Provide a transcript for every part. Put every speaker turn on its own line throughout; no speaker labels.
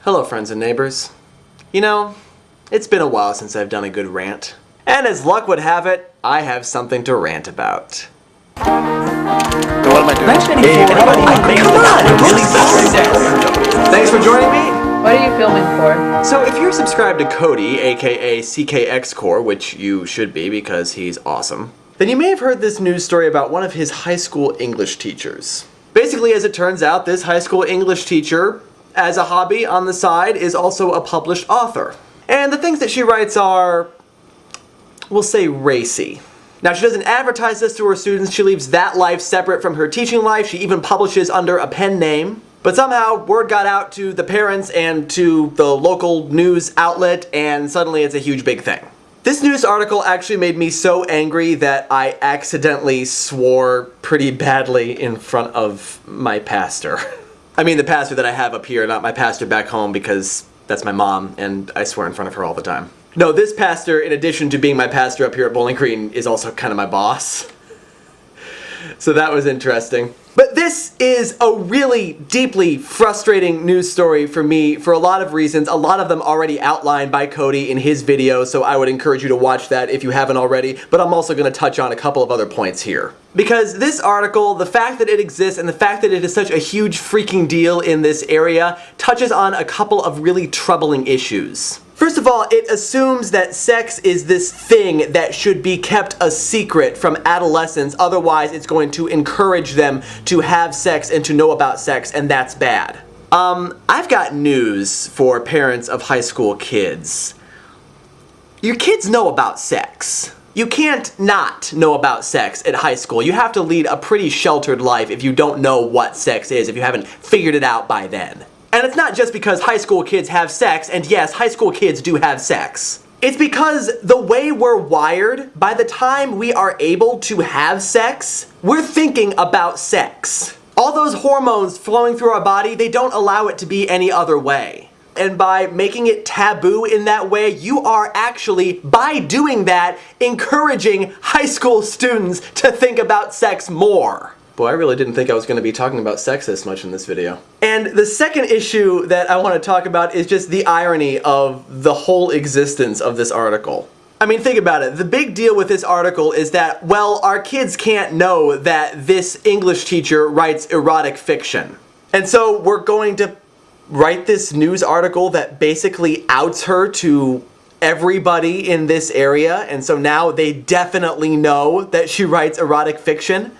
Hello friends and neighbors. You know, it's been a while since I've done a good rant. And as luck would have it, I have something to rant about.
What am I doing?
Thanks for joining me.
What are you filming for?
So if you're subscribed to Cody, aka CKX Core, which you should be because he's awesome, then you may have heard this news story about one of his high school English teachers. Basically, as it turns out, this high school English teacher, as a hobby on the side, is also a published author. And the things that she writes are, we'll say, racy. Now, she doesn't advertise this to her students. She leaves that life separate from her teaching life. She even publishes under a pen name. But somehow, word got out to the parents and to the local news outlet, and suddenly it's a huge big thing. This news article actually made me so angry that I accidentally swore pretty badly in front of my pastor. I mean the pastor that I have up here, not my pastor back home, because that's my mom, and I swear in front of her all the time. No, this pastor, in addition to being my pastor up here at Bowling Green, is also kind of my boss. So that was interesting. But this is a really deeply frustrating news story for me for a lot of reasons, a lot of them already outlined by Cody in his video, so I would encourage you to watch that if you haven't already, but I'm also going to touch on a couple of other points here. Because this article, the fact that it exists and the fact that it is such a huge freaking deal in this area, touches on a couple of really troubling issues. First of all, it assumes that sex is this thing that should be kept a secret from adolescents, otherwise it's going to encourage them to have sex and to know about sex, and that's bad. I've got news for parents of high school kids. Your kids know about sex. You can't not know about sex at high school. You have to lead a pretty sheltered life if you don't know what sex is, if you haven't figured it out by then. And it's not just because high school kids have sex, and yes, high school kids do have sex. It's because the way we're wired, by the time we are able to have sex, we're thinking about sex. All those hormones flowing through our body, they don't allow it to be any other way. And by making it taboo in that way, you are actually, by doing that, encouraging high school students to think about sex more. Boy, I really didn't think I was going to be talking about sex this much in this video. And the second issue that I want to talk about is just the irony of the whole existence of this article. I mean, think about it. The big deal with this article is that, well, our kids can't know that this English teacher writes erotic fiction. And so we're going to write this news article that basically outs her to everybody in this area, and so now they definitely know that she writes erotic fiction.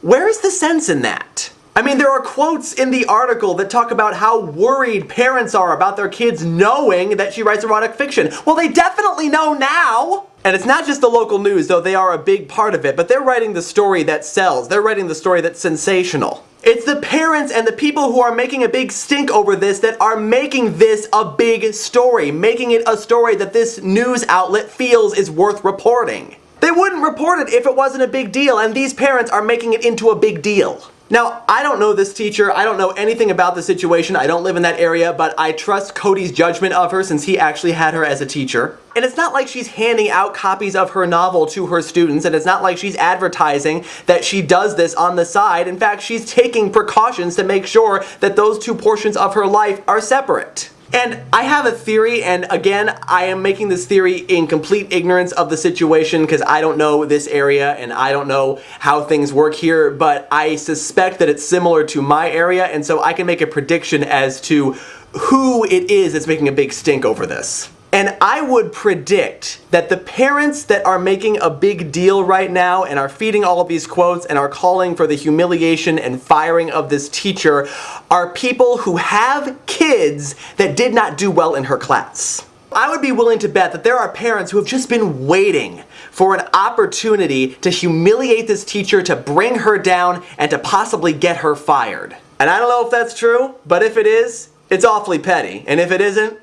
Where is the sense in that? I mean, there are quotes in the article that talk about how worried parents are about their kids knowing that she writes erotic fiction. Well, they definitely know now! And it's not just the local news, though they are a big part of it, but they're writing the story that sells. They're writing the story that's sensational. It's the parents and the people who are making a big stink over this that are making this a big story, making it a story that this news outlet feels is worth reporting. They wouldn't report it if it wasn't a big deal, and these parents are making it into a big deal. Now, I don't know this teacher, I don't know anything about the situation, I don't live in that area, but I trust Cody's judgment of her since he actually had her as a teacher. And it's not like she's handing out copies of her novel to her students, and it's not like she's advertising that she does this on the side. In fact, she's taking precautions to make sure that those two portions of her life are separate. And I have a theory, and again, I am making this theory in complete ignorance of the situation because I don't know this area and I don't know how things work here, but I suspect that it's similar to my area, and so I can make a prediction as to who it is that's making a big stink over this. And I would predict that the parents that are making a big deal right now and are feeding all of these quotes and are calling for the humiliation and firing of this teacher are people who have kids that did not do well in her class. I would be willing to bet that there are parents who have just been waiting for an opportunity to humiliate this teacher, to bring her down, and to possibly get her fired. And I don't know if that's true, but if it is, it's awfully petty. And if it isn't,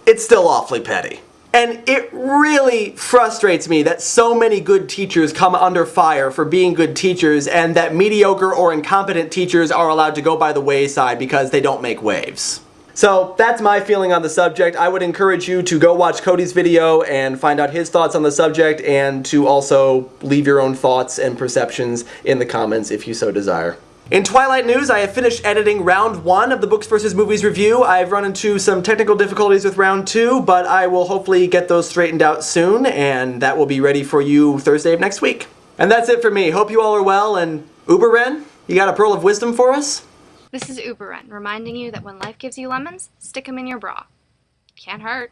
it's still awfully petty. And it really frustrates me that so many good teachers come under fire for being good teachers and that mediocre or incompetent teachers are allowed to go by the wayside because they don't make waves. So that's my feeling on the subject. I would encourage you to go watch Cody's video and find out his thoughts on the subject, and to also leave your own thoughts and perceptions in the comments if you so desire. In Twilight news, I have finished editing round 1 of the Books vs. Movies review. I've run into some technical difficulties with round 2, but I will hopefully get those straightened out soon, and that will be ready for you Thursday of next week. And that's it for me. Hope you all are well, and Uber Ren, you got a pearl of wisdom for us?
This is Uber Ren, reminding you that when life gives you lemons, stick 'em in your bra. Can't hurt.